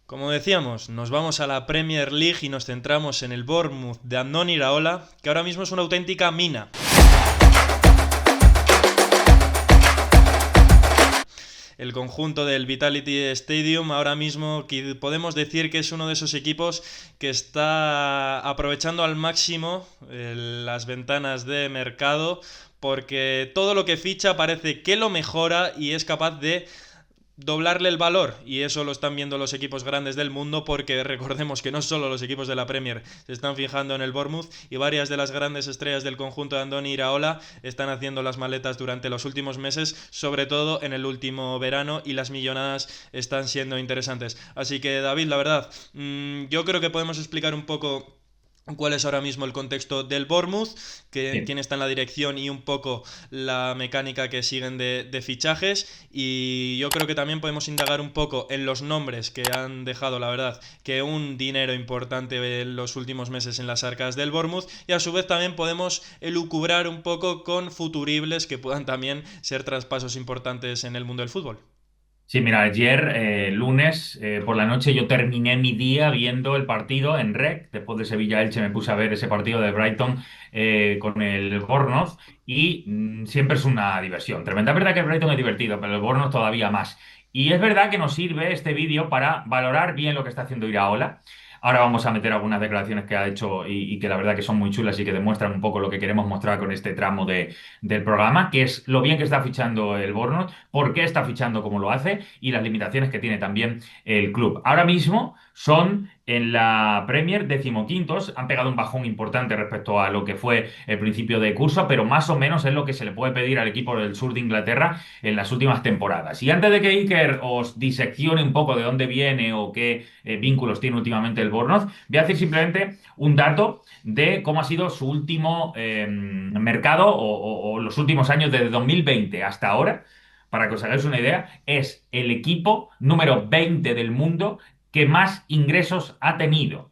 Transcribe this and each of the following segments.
Como decíamos, nos vamos a la Premier League y nos centramos en el Bournemouth de Andoni Iraola, que ahora mismo es una auténtica mina. El conjunto del Vitality Stadium ahora mismo podemos decir que es uno de esos equipos que está aprovechando al máximo las ventanas de mercado, porque todo lo que ficha parece que lo mejora y es capaz de doblarle el valor, y eso lo están viendo los equipos grandes del mundo, porque recordemos que no solo los equipos de la Premier se están fijando en el Bournemouth, y varias de las grandes estrellas del conjunto de Andoni Iraola están haciendo las maletas durante los últimos meses, sobre todo en el último verano, y las millonadas están siendo interesantes. Así que, David, la verdad, yo creo que podemos explicar un poco cuál es ahora mismo el contexto del Bournemouth, quién Sí. está en la dirección y un poco la mecánica que siguen de fichajes. Y yo creo que también podemos indagar un poco en los nombres que han dejado, la verdad, que un dinero importante en los últimos meses en las arcas del Bournemouth. Y a su vez también podemos elucubrar un poco con futuribles que puedan también ser traspasos importantes en el mundo del fútbol. Sí, mira, ayer, lunes, por la noche, yo terminé mi día viendo el partido en REC. Después de Sevilla-Elche me puse a ver ese partido de Brighton con el Bournemouth y siempre es una diversión. Tremenda. Es verdad que el Brighton es divertido, pero el Bournemouth todavía más. Y es verdad que nos sirve este vídeo para valorar bien lo que está haciendo Iraola. Ahora vamos a meter algunas declaraciones que ha hecho y que la verdad que son muy chulas y que demuestran un poco lo que queremos mostrar con este tramo del programa, que es lo bien que está fichando el Bournemouth, por qué está fichando como lo hace y las limitaciones que tiene también el club. Ahora mismo son en la Premier decimoquintos, han pegado un bajón importante respecto a lo que fue el principio de curso, pero más o menos es lo que se le puede pedir al equipo del sur de Inglaterra en las últimas temporadas. Y antes de que Iker os diseccione un poco de dónde viene o qué vínculos tiene últimamente el Bournemouth, voy a decir simplemente un dato de cómo ha sido su último mercado o los últimos años desde 2020 hasta ahora. Para que os hagáis una idea, es el equipo número 20 del mundo que más ingresos ha tenido.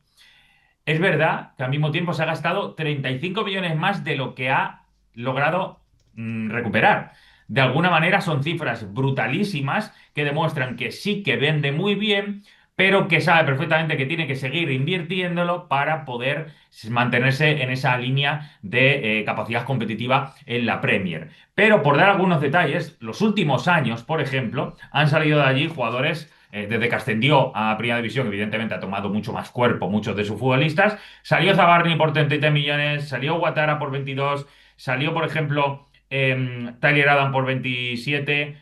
Es verdad que al mismo tiempo se ha gastado 35 millones más de lo que ha logrado recuperar. De alguna manera son cifras brutalísimas que demuestran que sí que vende muy bien, pero que sabe perfectamente que tiene que seguir invirtiéndolo para poder mantenerse en esa línea de capacidad competitiva en la Premier. Pero por dar algunos detalles, los últimos años, por ejemplo, han salido de allí jugadores desde que ascendió a Primera División, evidentemente ha tomado mucho más cuerpo muchos de sus futbolistas. Salió Zabarni por 33 millones, salió Ouattara por 22, salió, por ejemplo, Tyler Adam por 27,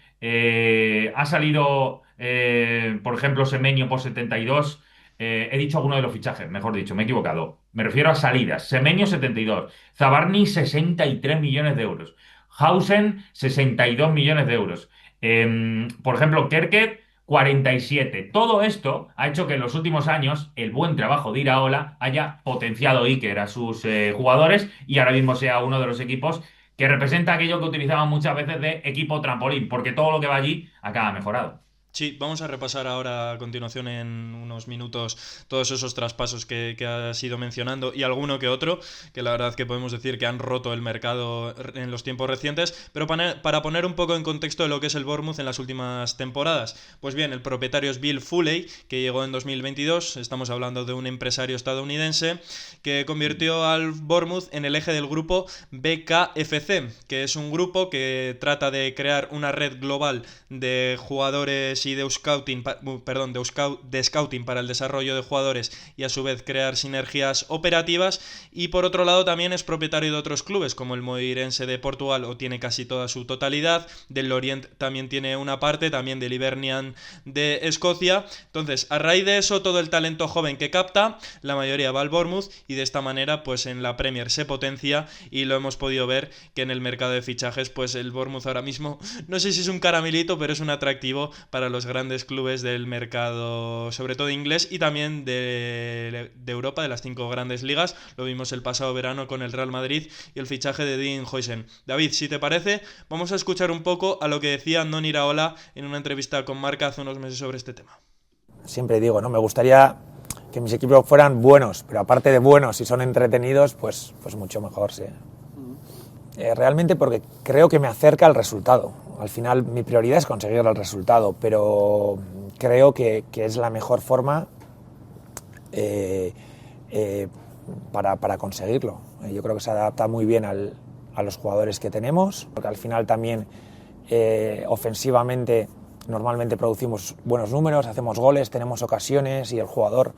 ha salido, por ejemplo, Semenyo por 72. He dicho alguno de los fichajes, mejor dicho, me he equivocado. Me refiero a salidas. Semenyo 72, Zabarni 63 millones de euros, Hausen 62 millones de euros. Por ejemplo, Kerket 47. Todo esto ha hecho que en los últimos años el buen trabajo de Iraola haya potenciado Iker a sus jugadores y ahora mismo sea uno de los equipos que representa aquello que utilizaban muchas veces de equipo trampolín, porque todo lo que va allí acaba mejorado. Sí, vamos a repasar ahora a continuación en unos minutos todos esos traspasos que has ido mencionando y alguno que otro, que la verdad que podemos decir que han roto el mercado en los tiempos recientes, pero para poner un poco en contexto de lo que es el Bournemouth en las últimas temporadas. Pues bien, el propietario es Bill Foley, que llegó en 2022, estamos hablando de un empresario estadounidense, que convirtió al Bournemouth en el eje del grupo BKFC, que es un grupo que trata de crear una red global de jugadores y de scouting, perdón, de scouting para el desarrollo de jugadores y a su vez crear sinergias operativas. Y por otro lado también es propietario de otros clubes como el Moreirense de Portugal, o tiene casi toda su totalidad, del Lorient también tiene una parte, también del Hibernian de Escocia. Entonces, a raíz de eso, todo el talento joven que capta, la mayoría va al Bournemouth, y de esta manera pues en la Premier se potencia, y lo hemos podido ver que en el mercado de fichajes pues el Bournemouth ahora mismo, no sé si es un caramelito, pero es un atractivo para los grandes clubes del mercado, sobre todo inglés, y también de Europa, de las 5 grandes ligas. Lo vimos el pasado verano con el Real Madrid y el fichaje de Dean Huijsen. David, si te parece, vamos a escuchar un poco a lo que decía Andoni Iraola en una entrevista con Marca hace unos meses sobre este tema. Siempre digo, ¿no? Me gustaría que mis equipos fueran buenos, pero aparte de buenos, si son entretenidos, pues mucho mejor, sí. Realmente porque creo que me acerca al resultado. Al final mi prioridad es conseguir el resultado, pero creo que es la mejor forma para conseguirlo. Yo creo que se adapta muy bien a los jugadores que tenemos, porque al final también ofensivamente normalmente producimos buenos números, hacemos goles, tenemos ocasiones y el jugador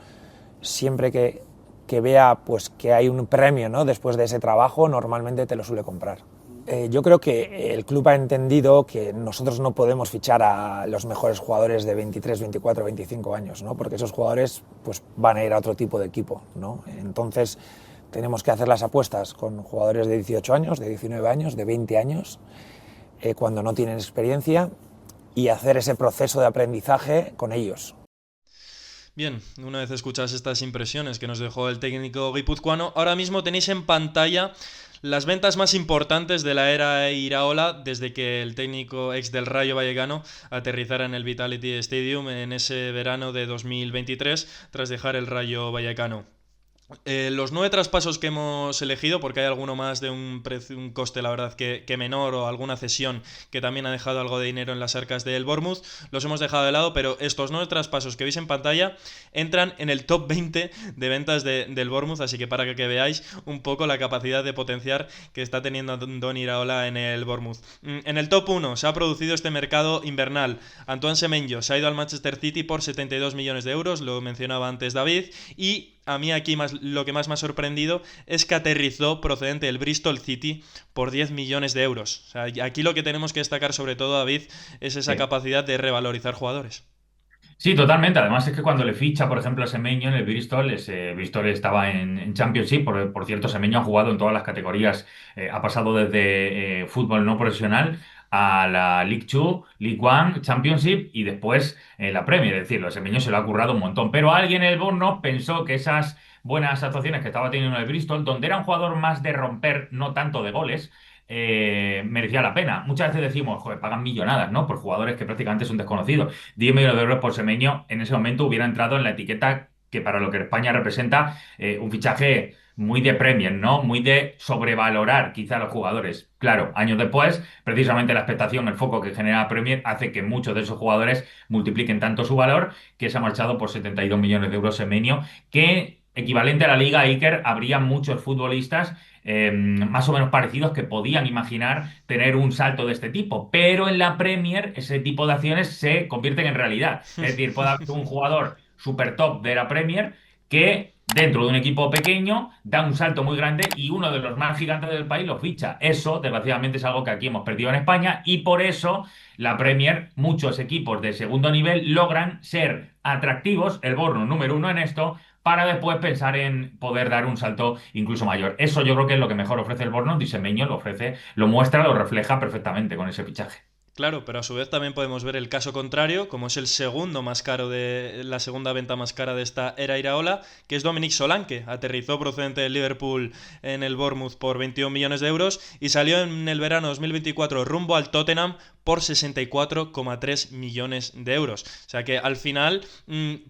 siempre que vea pues, que hay un premio, ¿no?, después de ese trabajo, normalmente te lo suele comprar. Yo creo que el club ha entendido que nosotros no podemos fichar a los mejores jugadores de 23, 24, 25 años, ¿no?, porque esos jugadores pues, van a ir a otro tipo de equipo, ¿no? Entonces tenemos que hacer las apuestas con jugadores de 18 años, de 19 años, de 20 años, cuando no tienen experiencia, y hacer ese proceso de aprendizaje con ellos. Bien, una vez escuchas estas impresiones que nos dejó el técnico guipuzcoano, ahora mismo tenéis en pantalla las ventas más importantes de la era Iraola desde que el técnico ex del Rayo Vallecano aterrizara en el Vitality Stadium en ese verano de 2023 tras dejar el Rayo Vallecano. Los 9 traspasos que hemos elegido, porque hay alguno más de un coste, la verdad, que menor, o alguna cesión que también ha dejado algo de dinero en las arcas del Bournemouth, los hemos dejado de lado, pero estos 9 traspasos que veis en pantalla entran en el top 20 de ventas del Bournemouth, así que para que veáis un poco la capacidad de potenciar que está teniendo Don Iraola en el Bournemouth. En el top 1 se ha producido este mercado invernal. Antoine Semenyo se ha ido al Manchester City por 72 millones de euros, lo mencionaba antes David, y a mí aquí lo que más me ha sorprendido es que aterrizó procedente del Bristol City por 10 millones de euros. O sea, aquí lo que tenemos que destacar sobre todo, David, es esa capacidad de revalorizar jugadores. Sí, totalmente. Además es que cuando le ficha, por ejemplo, a Semenyo en el Bristol, ese Bristol estaba en Championship. Por cierto, Semenyo ha jugado en todas las categorías. Ha pasado desde fútbol no profesional a la League 2, League 1, Championship y después la Premier. Es decir, lo de Semenyo se lo ha currado un montón. Pero alguien en el Bournemouth pensó que esas buenas actuaciones que estaba teniendo en el Bristol, donde era un jugador más de romper, no tanto de goles, merecía la pena. Muchas veces decimos, joder, pagan millonadas, ¿no?, por jugadores que prácticamente son desconocidos. 10 millones de euros por Semenyo en ese momento hubiera entrado en la etiqueta que para lo que España representa un fichaje muy de Premier, ¿no? Muy de sobrevalorar quizá a los jugadores. Claro, años después, precisamente la expectación, el foco que genera Premier hace que muchos de esos jugadores multipliquen tanto su valor que se ha marchado por 72 millones de euros Semenyo, que equivalente a la Liga Iker habría muchos futbolistas más o menos parecidos que podían imaginar tener un salto de este tipo, pero en la Premier ese tipo de acciones se convierten en realidad. Es decir, puede haber un jugador super top de la Premier que dentro de un equipo pequeño da un salto muy grande y uno de los más gigantes del país lo ficha. Eso, desgraciadamente, es algo que aquí hemos perdido en España y por eso la Premier, muchos equipos de segundo nivel logran ser atractivos, el Bournemouth número 1 en esto, para después pensar en poder dar un salto incluso mayor. Eso yo creo que es lo que mejor ofrece el Bournemouth y Semenyo lo ofrece, lo muestra, lo refleja perfectamente con ese fichaje. Claro, pero a su vez también podemos ver el caso contrario, como es el segundo más caro la segunda venta más cara de esta era Iraola, que es Dominic Solanke. Aterrizó procedente del Liverpool en el Bournemouth por 21 millones de euros y salió en el verano 2024 rumbo al Tottenham por 64,3 millones de euros. O sea que al final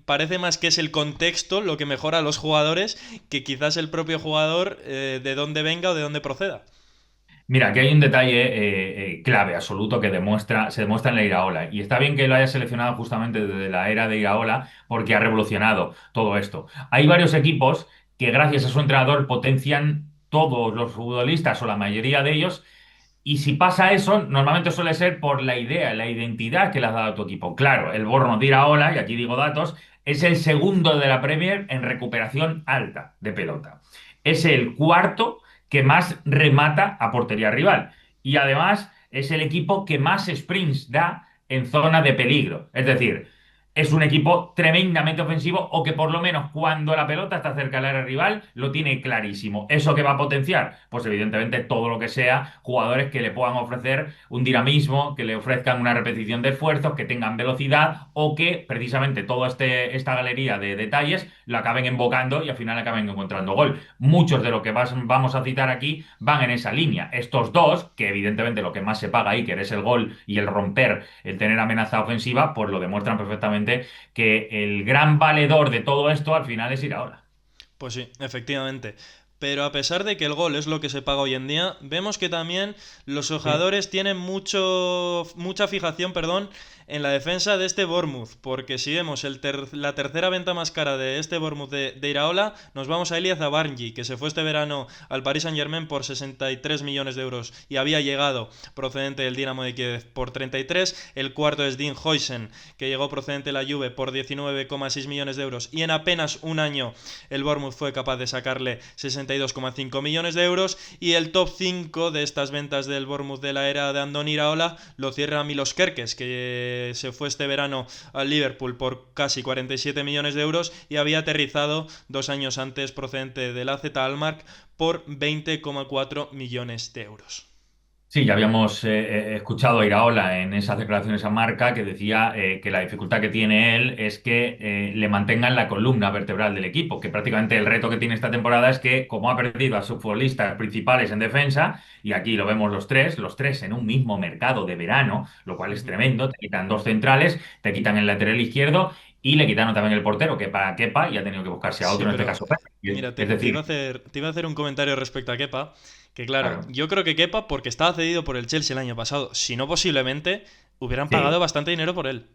parece más que es el contexto lo que mejora a los jugadores que quizás el propio jugador de dónde venga o de dónde proceda. Mira, aquí hay un detalle clave, absoluto, se demuestra en la Iraola. Y está bien que lo haya seleccionado justamente desde la era de Iraola, porque ha revolucionado todo esto. Hay varios equipos que, gracias a su entrenador, potencian todos los futbolistas o la mayoría de ellos. Y si pasa eso, normalmente suele ser por la idea, la identidad que le has dado a tu equipo. Claro, el Bournemouth de Iraola, y aquí digo datos, es el segundo de la Premier en recuperación alta de pelota. Es el cuarto que más remata a portería rival. Y además es el equipo que más sprints da en zona de peligro. Es decir, es un equipo tremendamente ofensivo o que por lo menos cuando la pelota está cerca del área rival lo tiene clarísimo. ¿Eso qué va a potenciar? Pues evidentemente todo lo que sea jugadores que le puedan ofrecer un dinamismo, que le ofrezcan una repetición de esfuerzos, que tengan velocidad o que precisamente toda esta galería de detalles lo acaben embocando y al final acaben encontrando gol. Muchos de lo que vamos a citar aquí van en esa línea. Estos dos, que evidentemente lo que más se paga ahí, que es el gol y el romper, el tener amenaza ofensiva, pues lo demuestran perfectamente que el gran valedor de todo esto al final es Iraola. Pues sí, efectivamente. pero a pesar de que el gol es lo que se paga hoy en día, vemos que también los jugadores tienen mucha fijación, perdón, en la defensa de este Bournemouth, porque si vemos la tercera venta más cara de este Bournemouth de Iraola, nos vamos a Elia Zabarnyi, que se fue este verano al Paris Saint-Germain por 63 millones de euros y había llegado procedente del Dinamo de Kiev por 33. El cuarto es Dean Huijsen, que llegó procedente de la Juve por 19,6 millones de euros y en apenas un año el Bournemouth fue capaz de sacarle 62,5 millones de euros. Y el top 5 de estas ventas del Bournemouth de la era de Andoni Iraola lo cierra Milos Kerkez, que se fue este verano al Liverpool por casi 47 millones de euros y había aterrizado 2 años antes procedente del AZ Alkmaar por 20,4 millones de euros. Sí, ya habíamos escuchado a Iraola en esas declaraciones a Marca que decía que la dificultad que tiene él es que le mantengan la columna vertebral del equipo, que prácticamente el reto que tiene esta temporada es que como ha perdido a sus futbolistas principales en defensa, y aquí lo vemos los tres en un mismo mercado de verano, lo cual es tremendo, te quitan 2 centrales, te quitan el lateral izquierdo y le quitaron también el portero, que para Kepa y ha tenido que buscarse a Sí, otro, en este pero caso. mira, Es te decir, iba a hacer un comentario respecto a Kepa, que claro, claro, yo creo que Kepa, porque estaba cedido por el Chelsea el año pasado, si no posiblemente, hubieran sí. pagado bastante dinero por él.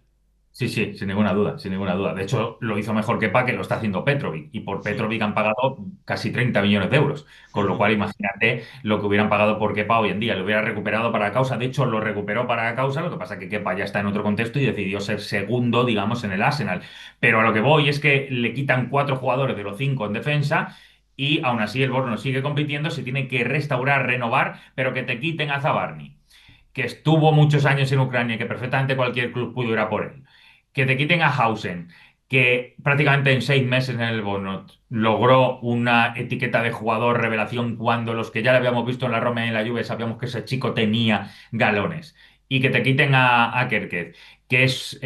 Sí, sí, sin ninguna duda, sin ninguna duda. De hecho, lo hizo mejor que lo está haciendo Petrovic. Y por Petrovic han pagado casi 30 millones de euros. Con lo cual, imagínate lo que hubieran pagado por Kepa hoy en día. Lo hubiera recuperado para Causa. De hecho, lo recuperó para Causa. Lo que pasa es que Kepa ya está en otro contexto y decidió ser segundo, digamos, en el Arsenal. Pero a lo que voy es que le quitan 4 jugadores de los 5 en defensa. Y aún así el Borno sigue compitiendo, se tiene que restaurar, renovar, pero que te quiten a Zabarni, que estuvo muchos años en Ucrania y que perfectamente cualquier club pudo ir a por él, que te quiten a Hausen, que prácticamente en 6 meses en el Bournemouth logró una etiqueta de jugador revelación cuando los que ya le habíamos visto en la Roma y en la Juve sabíamos que ese chico tenía galones, y que te quiten a Kerkez, que es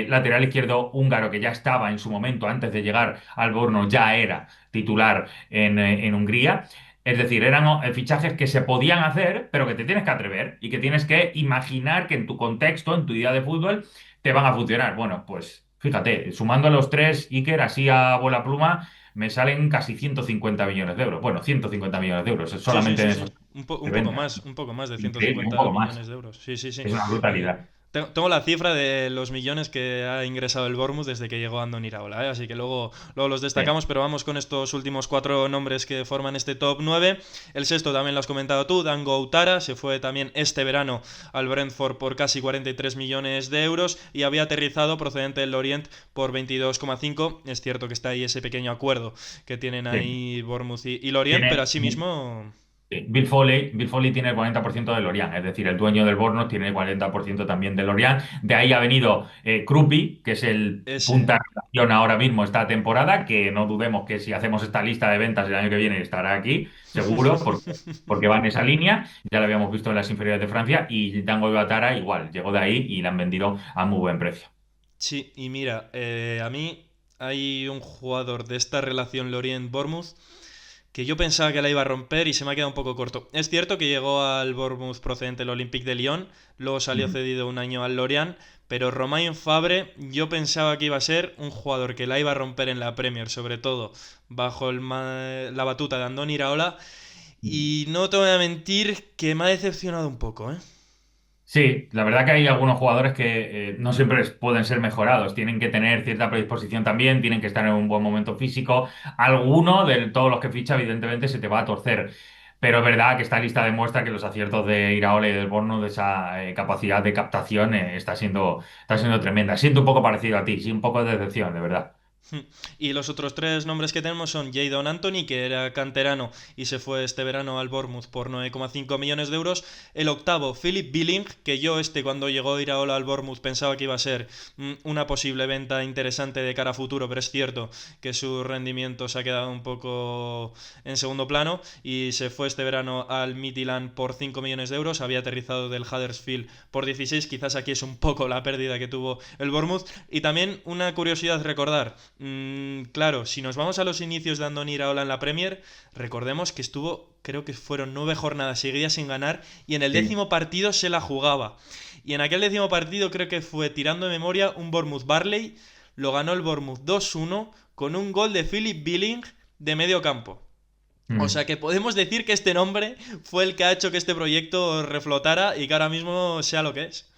lateral izquierdo húngaro, que ya estaba en su momento, antes de llegar al Bournemouth, ya era titular en Hungría. Es decir, eran fichajes que se podían hacer, pero que te tienes que atrever y que tienes que imaginar que en tu contexto, en tu idea de fútbol, te van a funcionar. Bueno, pues fíjate, sumando los tres, Iker, así a bola pluma, me salen casi 150 millones de euros. Bueno, 150 millones de euros, es Sí, sí, solamente en sí, esos sí. de venta. Un poco más de Increíble, un 150 poco más. millones de euros. Sí, sí, sí. Es una brutalidad. Tengo la cifra de los millones que ha ingresado el Bournemouth desde que llegó Andoni Iraola, ¿eh? Así que luego los Sí. destacamos, pero vamos con estos últimos 4 nombres que forman este top 9. El sexto también lo has comentado tú, Dango Outara, se fue también este verano al Brentford por casi 43 millones de euros y había aterrizado procedente del Lorient por 22,5. Es cierto que está ahí ese pequeño acuerdo que tienen Sí. ahí Bournemouth y Lorient, pero Tiene, asimismo... sí, Bill Foley tiene el 40% de Lorient, es decir, el dueño del Bournemouth tiene el 40% también de Lorient. De ahí ha venido Kruppi, que es el Ese. punta de relación ahora mismo esta temporada, que no dudemos que si hacemos esta lista de ventas el año que viene estará aquí, seguro, porque va en esa línea. Ya lo habíamos visto en las inferiores de Francia. Y Dango Ouattara igual, llegó de ahí y le han vendido a muy buen precio. Sí, y mira, a mí hay un jugador de esta relación Lorient-Bournemouth que yo pensaba que la iba a romper y se me ha quedado un poco corto. Es cierto que llegó al Bournemouth procedente del Olympique de Lyon, luego salió Mm. cedido un año al Lorient, pero Romain Fabre yo pensaba que iba a ser un jugador que la iba a romper en la Premier, sobre todo bajo la batuta de Andoni Iraola, y no te voy a mentir que me ha decepcionado un poco, ¿eh? Sí, la verdad que hay algunos jugadores que no siempre pueden ser mejorados, tienen que tener cierta predisposición también, tienen que estar en un buen momento físico. Alguno de todos los que ficha, evidentemente, se te va a torcer. Pero es verdad que esta lista demuestra que los aciertos de Iraola y del Borno, de esa capacidad de captación, está siendo tremenda. Siento un poco parecido a ti, sí, un poco de decepción, de verdad. Y los otros 3 nombres que tenemos son Jadon Anthony, que era canterano y se fue este verano al Bournemouth por 9,5 millones de euros. El octavo, Philip Billing, que yo cuando llegó Iraola al Bournemouth pensaba que iba a ser una posible venta interesante de cara a futuro, pero es cierto que su rendimiento se ha quedado un poco en segundo plano y se fue este verano al Midtjylland por 5 millones de euros. Había aterrizado del Huddersfield por 16, quizás aquí es un poco la pérdida que tuvo el Bournemouth. Y también una curiosidad recordar. Claro, si nos vamos a los inicios de Andoni Iraola en la Premier, recordemos que estuvo, creo que fueron 9 jornadas seguidas sin ganar y en el Sí. 10º partido se la jugaba. Y en aquel 10º partido creo que fue, tirando de memoria, un Bournemouth-Barley, lo ganó el Bournemouth 2-1 con un gol de Philip Billing de medio campo. O sea que podemos decir que este nombre fue el que ha hecho que este proyecto reflotara y que ahora mismo sea lo que es.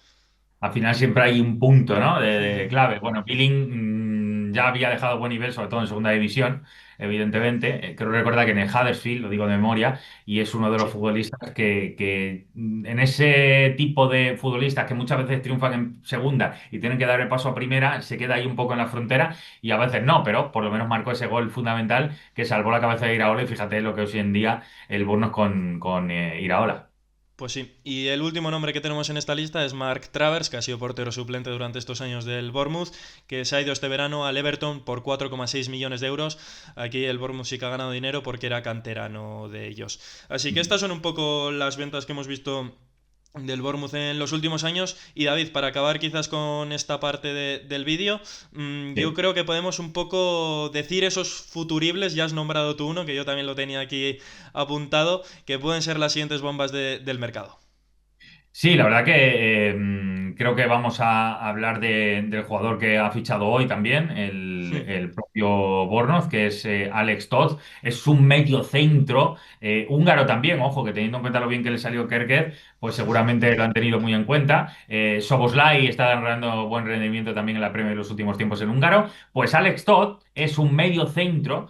Al final siempre hay un punto, ¿no? de clave. Bueno, Billing ya había dejado buen nivel, sobre todo en segunda división, evidentemente. Creo recordar que en el Huddersfield, lo digo de memoria, y es uno de los Sí. futbolistas que en ese tipo de futbolistas que muchas veces triunfan en segunda y tienen que dar el paso a primera, se queda ahí un poco en la frontera y a veces no, pero por lo menos marcó ese gol fundamental que salvó la cabeza de Iraola y fíjate lo que es hoy en día el Bournemouth con Iraola. Pues sí, y el último nombre que tenemos en esta lista es Mark Travers, que ha sido portero suplente durante estos años del Bournemouth, que se ha ido este verano al Everton por 4,6 millones de euros. Aquí el Bournemouth sí que ha ganado dinero porque era canterano de ellos. Así que estas son un poco las ventas que hemos visto del Bournemouth en los últimos años. Y David, para acabar quizás con esta parte del vídeo, yo Sí. creo que podemos un poco decir esos futuribles, ya has nombrado tú uno, que yo también lo tenía aquí apuntado, que pueden ser las siguientes bombas del mercado. Sí, la verdad que creo que vamos a hablar del jugador que ha fichado hoy también, el propio Bournemouth, que es Alex Todd. Es un medio centro húngaro también, ojo, que teniendo en cuenta lo bien que le salió Kerker, pues seguramente lo han tenido muy en cuenta. Szoboszlai está dando buen rendimiento también en la Premier en los últimos tiempos en húngaro. Pues Alex Todd es un medio centro,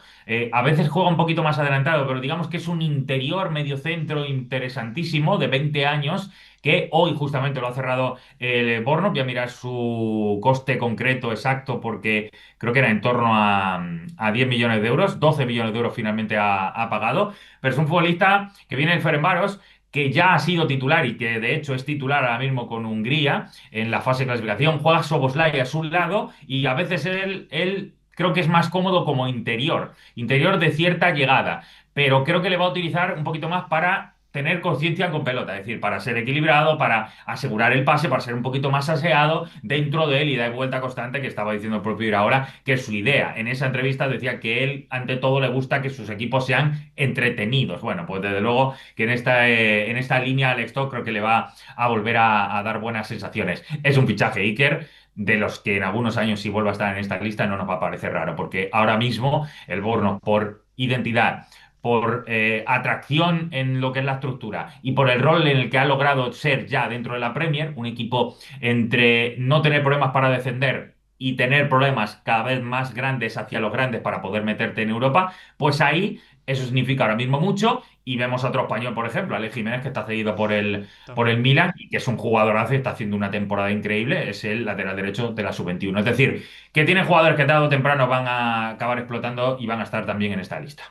a veces juega un poquito más adelantado, pero digamos que es un interior medio centro interesantísimo de 20 años que hoy justamente lo ha cerrado el Bournemouth. Voy a mirar su coste concreto exacto porque creo que era en torno a 10 millones de euros, 12 millones de euros finalmente ha pagado, pero es un futbolista que viene del Ferencváros, que ya ha sido titular y que de hecho es titular ahora mismo con Hungría en la fase de clasificación. Juega Szoboszlai a su lado y a veces él creo que es más cómodo como interior de cierta llegada, pero creo que le va a utilizar un poquito más para tener conciencia con pelota, es decir, para ser equilibrado, para asegurar el pase, para ser un poquito más aseado dentro de él y dar vuelta constante, que estaba diciendo el propio Iraola, que es su idea. En esa entrevista decía que él, ante todo, le gusta que sus equipos sean entretenidos. Bueno, pues desde luego que en esta línea Alex Todd creo que le va a volver a dar buenas sensaciones. Es un fichaje Iker, de los que en algunos años, si vuelva a estar en esta lista, no nos va a parecer raro, porque ahora mismo el Bournemouth, por identidad, por atracción en lo que es la estructura y por el rol en el que ha logrado ser ya dentro de la Premier, un equipo entre no tener problemas para defender y tener problemas cada vez más grandes hacia los grandes para poder meterte en Europa, pues ahí eso significa ahora mismo mucho. Y vemos a otro español, por ejemplo, Alex Jiménez, que está cedido por el También. Milan y que es un jugadorazo y está haciendo una temporada increíble. Es el lateral derecho de la sub-21. Es decir, que tiene jugadores que tarde o temprano van a acabar explotando y van a estar también en esta lista.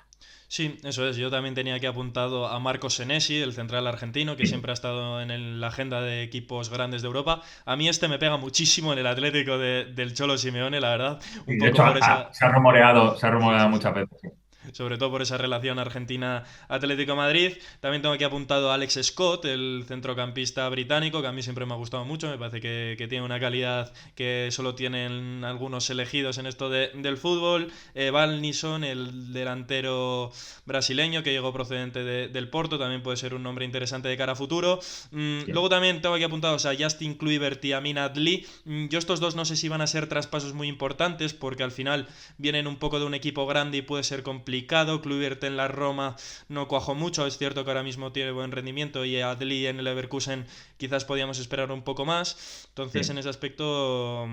Sí, eso es. Yo también tenía aquí apuntado a Marcos Senesi, el central argentino, que siempre ha estado en la agenda de equipos grandes de Europa. A mí este me pega muchísimo en el Atlético del Cholo Simeone, la verdad. Y Un de poco hecho, por esa... se ha Sí, rumoreado sí, sí. muchas veces. Sí. Sobre todo por esa relación Argentina-Atlético Madrid. También tengo aquí apuntado a Alex Scott, el centrocampista británico, que a mí siempre me ha gustado mucho. Me parece que tiene una calidad que solo tienen algunos elegidos en esto del fútbol. Val Nison, el delantero brasileño que llegó procedente del Porto, también puede ser un nombre interesante de cara a futuro. Sí. Luego también tengo aquí apuntados a Justin Kluivert y Amin Adli. Yo estos dos no sé si van a ser traspasos muy importantes porque al final vienen un poco de un equipo grande y puede ser complicado. Kluivert en la Roma no cuajó mucho, es cierto que ahora mismo tiene buen rendimiento y Adli en el Leverkusen quizás podíamos esperar un poco más. Entonces Sí. en ese aspecto...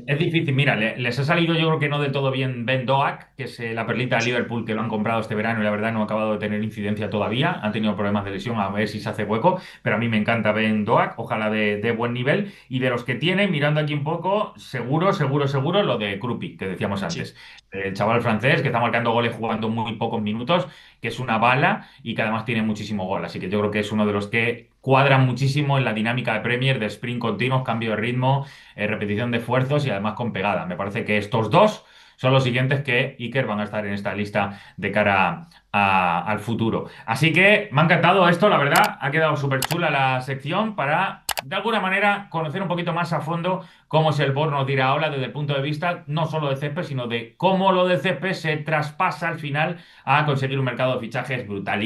Es difícil, mira, les ha salido yo creo que no de todo bien Ben Doak, que es la perlita de Sí, Liverpool que lo han comprado este verano y la verdad no ha acabado de tener incidencia todavía, han tenido problemas de lesión, a ver si se hace hueco, pero a mí me encanta Ben Doak, ojalá de buen nivel, y de los que tiene, mirando aquí un poco, seguro, lo de Krupi, que decíamos sí, antes, el chaval francés que está marcando goles jugando muy pocos minutos, que es una bala y que además tiene muchísimo gol, así que yo creo que es uno de los que cuadran muchísimo en la dinámica de Premier, de sprint continuos, cambio de ritmo, repetición de esfuerzos y además con pegada. Me parece que estos dos son los siguientes que Iker van a estar en esta lista de cara al futuro. Así que me ha encantado esto, la verdad, ha quedado súper chula la sección para, de alguna manera, conocer un poquito más a fondo cómo es el Bournemouth de Iraola desde el punto de vista no solo de césped, sino de cómo lo de césped se traspasa al final a conseguir un mercado de fichajes brutal.